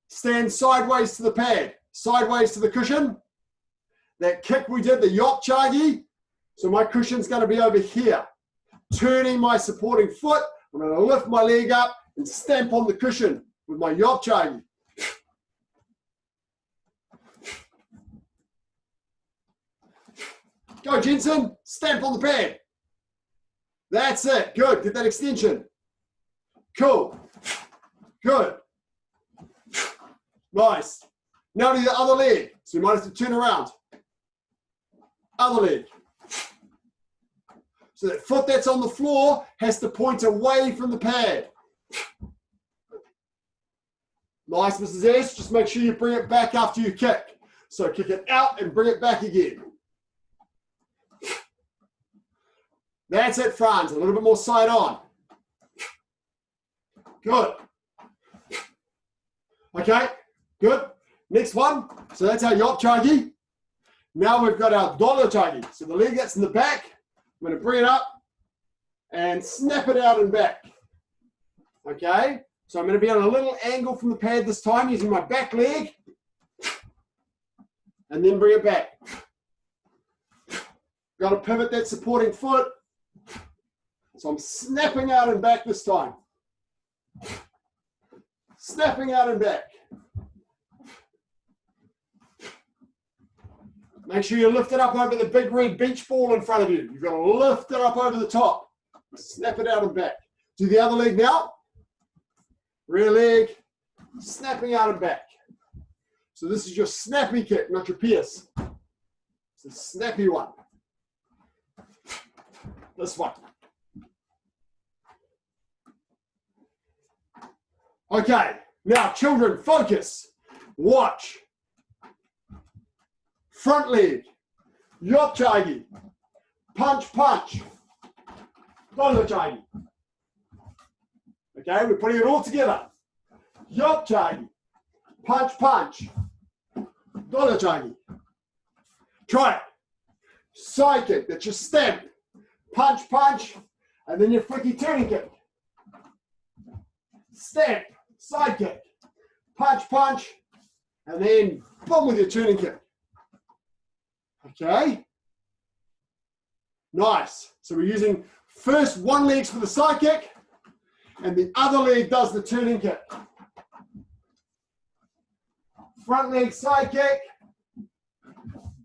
stand sideways to the pad. Sideways to the cushion. That kick we did, the yop chagi. So my cushion's going to be over here. Turning my supporting foot. I'm going to lift my leg up and stamp on the cushion with my yop chagi. Go, Jensen. Stamp on the pad. That's it. Good. Get that extension. Cool. Good. Nice. Now do the other leg. So you might have to turn around. Other leg. So that foot that's on the floor has to point away from the pad. Nice, Mrs. S. Just make sure you bring it back after you kick. So kick it out and bring it back again. That's it, Franz. A little bit more side on. Good. Okay, good. Next one. So that's our yop chagi. Now we've got our dollar chagi. So the leg that's in the back, I'm going to bring it up and snap it out and back. Okay, so I'm going to be on a little angle from the pad this time using my back leg and then bring it back. Got to pivot that supporting foot. So I'm snapping out and back this time. Snapping out and back. Make sure you lift it up over the big red beach ball in front of you. You've got to lift it up over the top. Snap it out and back. Do the other leg now. Rear leg, snapping out and back. So this is your snappy kick, not your pierce. It's a snappy one. This one. Okay, now children, focus. Watch. Front leg, yop chagi, punch, punch, dollar chagi. Okay, we're putting it all together. Yop chagi, punch, punch, dollar chagi. Try it. Side kick, that's your stamp. Punch, punch, and then your flicky turning kick. Stamp, side kick, punch, punch, and then boom with your turning kick. Okay, nice. So we're using first one leg for the side kick and the other leg does the turning kick. Front leg side kick,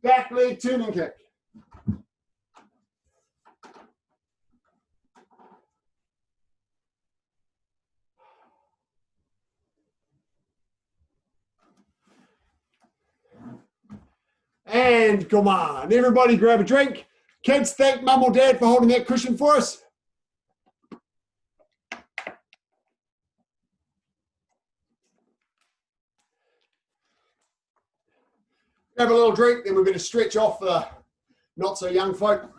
back leg turning kick. And come on, everybody grab a drink. Kids, thank mum or dad for holding that cushion for us. Grab a little drink, then we're going to stretch off the not so young folk.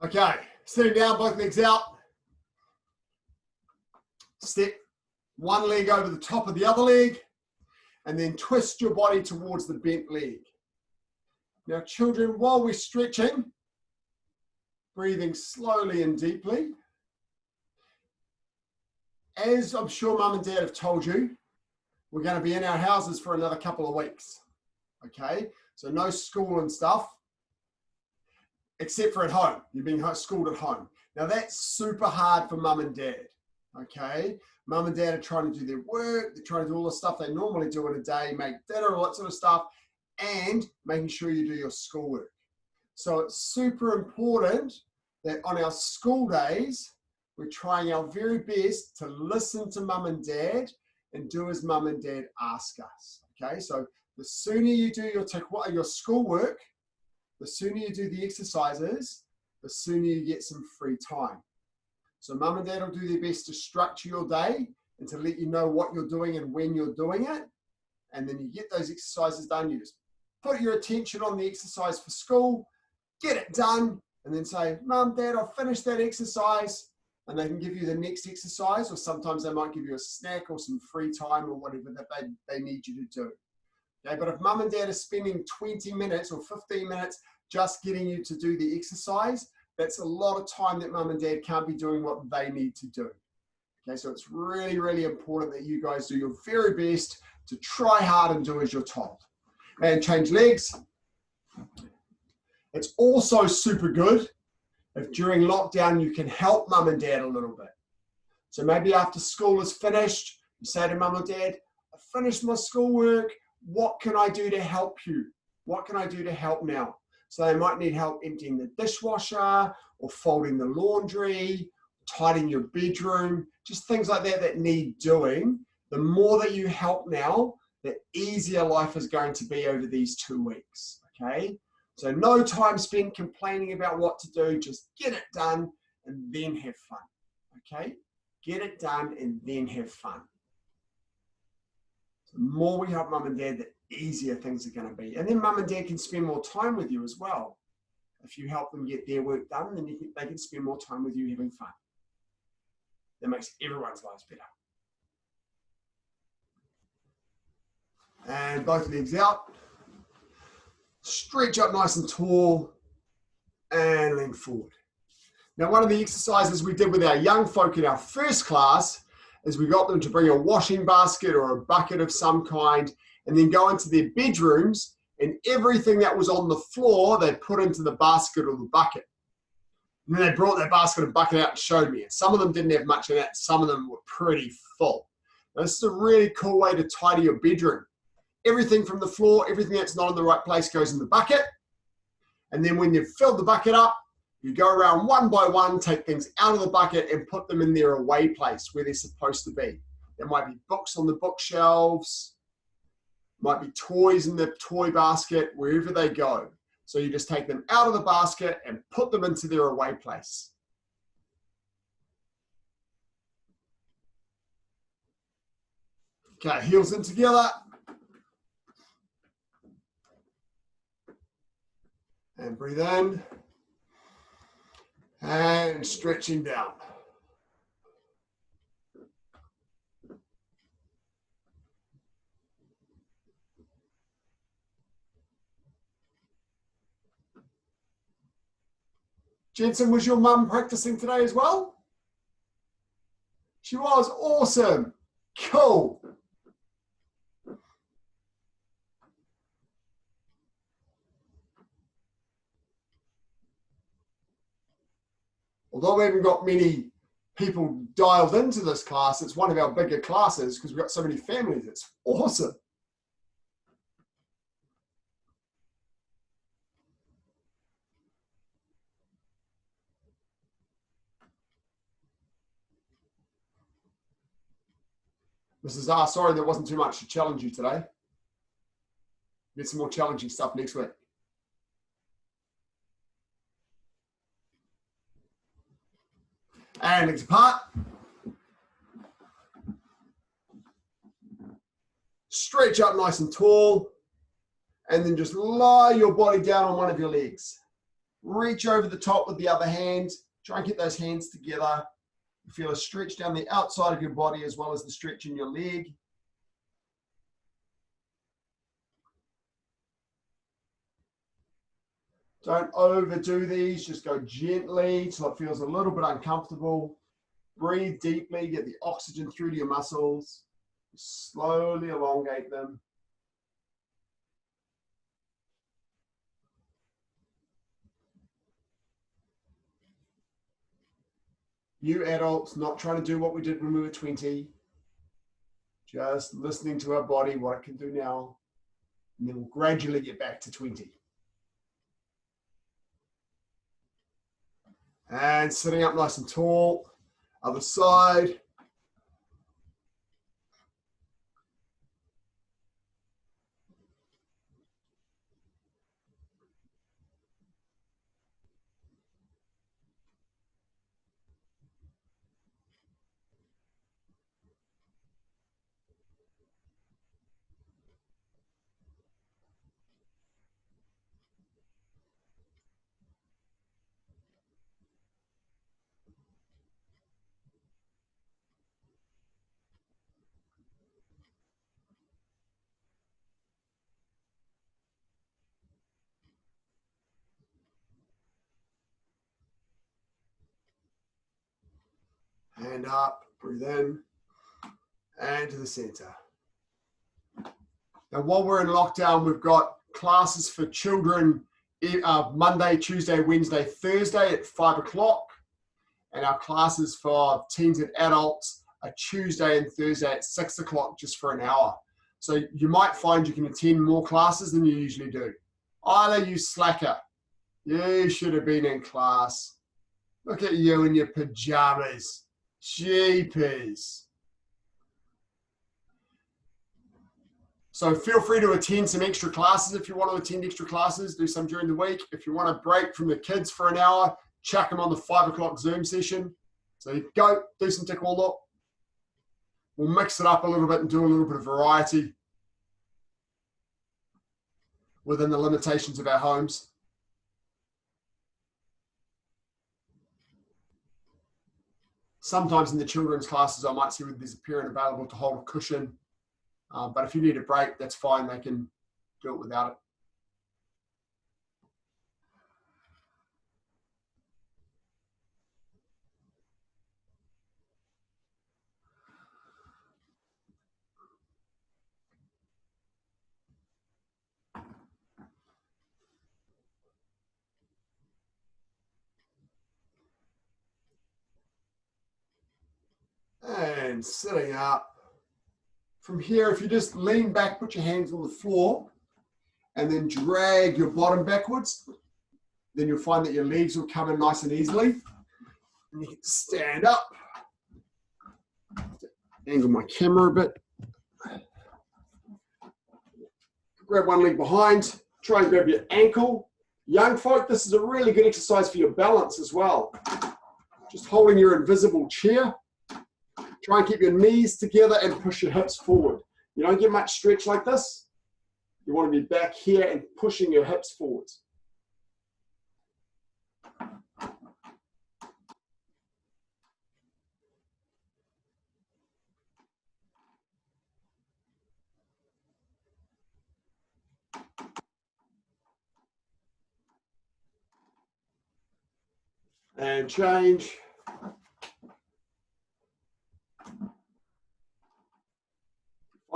Okay, sitting down, both legs out. Step one leg over the top of the other leg. And then twist your body towards the bent leg. Now, children, while we're stretching, breathing slowly and deeply. As I'm sure mum and dad have told you, we're going to be in our houses for another couple of weeks. Okay, so no school and stuff, except for at home. You're being schooled at home. Now, that's super hard for mum and dad. Okay, mum and dad are trying to do their work, they're trying to do all the stuff they normally do in a day, make dinner, all that sort of stuff, and making sure you do your schoolwork. So it's super important that on our school days, we're trying our very best to listen to mum and dad and do as mum and dad ask us. Okay, so the sooner you do your schoolwork, the sooner you do the exercises, the sooner you get some free time. So mum and dad will do their best to structure your day and to let you know what you're doing and when you're doing it. And then you get those exercises done. You just put your attention on the exercise for school, get it done, and then say, Mum, Dad, I've finished that exercise. And they can give you the next exercise, or sometimes they might give you a snack or some free time or whatever that they need you to do. Okay, but if Mum and Dad are spending 20 minutes or 15 minutes just getting you to do the exercise, that's a lot of time that Mum and Dad can't be doing what they need to do. Okay, so it's really, really important that you guys do your very best to try hard and do as you're told. And change legs. It's also super good if during lockdown you can help Mum and Dad a little bit. So maybe after school is finished, you say to Mum or Dad, I finished my schoolwork, what can I do to help you? What can I do to help now? So they might need help emptying the dishwasher or folding the laundry, tidying your bedroom, just things like that that need doing. The more that you help now, the easier life is going to be over these 2 weeks, okay? So no time spent complaining about what to do, just get it done and then have fun, okay? Get it done and then have fun. So the more we help Mum and Dad, the easier things are going to be. And then Mum and Dad can spend more time with you as well. If you help them get their work done, then they can spend more time with you having fun. That makes everyone's lives better. And both legs out. Stretch up nice and tall and lean forward. Now, one of the exercises we did with our young folk in our first class is we got them to bring a washing basket or a bucket of some kind and then go into their bedrooms, and everything that was on the floor they put into the basket or the bucket. And then they brought that basket and bucket out and showed me. And some of them didn't have much in it. Some of them were pretty full. Now, this is a really cool way to tidy your bedroom. Everything from the floor, everything that's not in the right place goes in the bucket. And then when you've filled the bucket up, you go around one by one, take things out of the bucket and put them in their away place where they're supposed to be. There might be books on the bookshelves, might be toys in the toy basket, wherever they go. So you just take them out of the basket and put them into their away place. Okay, heels in together. And breathe in. And stretching down. Jensen, was your mum practicing today as well? She was. Awesome. Cool. Although we haven't got many people dialed into this class, it's one of our bigger classes because we've got so many families. It's awesome. Mrs. R, sorry there wasn't too much to challenge you today. Get some more challenging stuff next week. And legs apart. Stretch up nice and tall. And then just lie your body down on one of your legs. Reach over the top with the other hand. Try and get those hands together. You feel a stretch down the outside of your body as well as the stretch in your leg. Don't overdo these, just go gently till it feels a little bit uncomfortable. Breathe deeply, get the oxygen through to your muscles. Slowly elongate them. You adults, not trying to do what we did when we were 20. Just listening to our body, what it can do now. And then we'll gradually get back to 20. And sitting up nice and tall. Other side. stand up, breathe in, and to the center. Now, while we're in lockdown, we've got classes for children Monday, Tuesday, Wednesday, Thursday at 5 o'clock. And our classes for teens and adults are Tuesday and Thursday at 6 o'clock just for an hour. So you might find you can attend more classes than you usually do. Either you slacker. You should have been in class. Look at you in your pajamas. Jeepers. So feel free to attend some extra classes if you want to attend extra classes. Do some during the week. If you want a break from the kids for an hour, chuck them on the 5 o'clock Zoom session. So you go, do some taekwondo. We'll mix it up a little bit and do a little bit of variety within the limitations of our homes. Sometimes in the children's classes, I might see whether there's a parent available to hold a cushion. But if you need a break, that's fine. They can do it without it. And sitting up. From here, if you just lean back, put your hands on the floor, and then drag your bottom backwards, then you'll find that your legs will come in nice and easily. And you can stand up. Angle my camera a bit. Grab one leg behind. Try and grab your ankle. Young folk, this is a really good exercise for your balance as well. Just holding your invisible chair. Try and keep your knees together and push your hips forward. You don't get much stretch like this. You want to be back here and pushing your hips forwards. And change.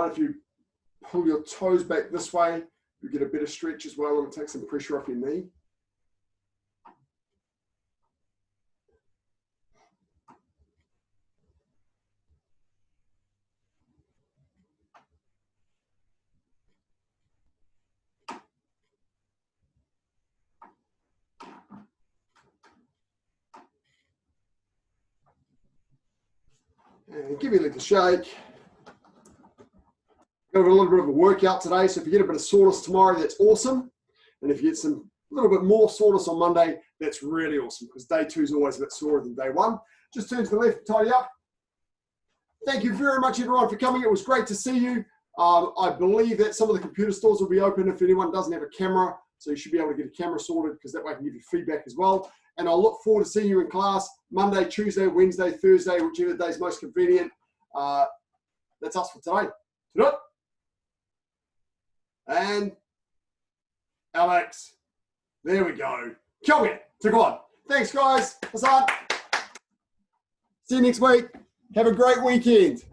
If you pull your toes back this way, you get a better stretch as well, and it takes some pressure off your knee. And give your leg a shake. Got a little bit of a workout today, so if you get a bit of soreness tomorrow, that's awesome. And if you get a little bit more soreness on Monday, that's really awesome, because day 2 is always a bit sorer than day 1. Just turn to the left, tidy up. Thank you very much, everyone, for coming. It was great to see you. I believe that some of the computer stores will be open if anyone doesn't have a camera, so you should be able to get a camera sorted, because that way I can give you feedback as well. And I'll look forward to seeing you in class Monday, Tuesday, Wednesday, Thursday, whichever day is most convenient. That's us for today. Ta-da! And Alex, there we go. Kill it. Take on. Thanks, guys. What's up? See you next week. Have a great weekend.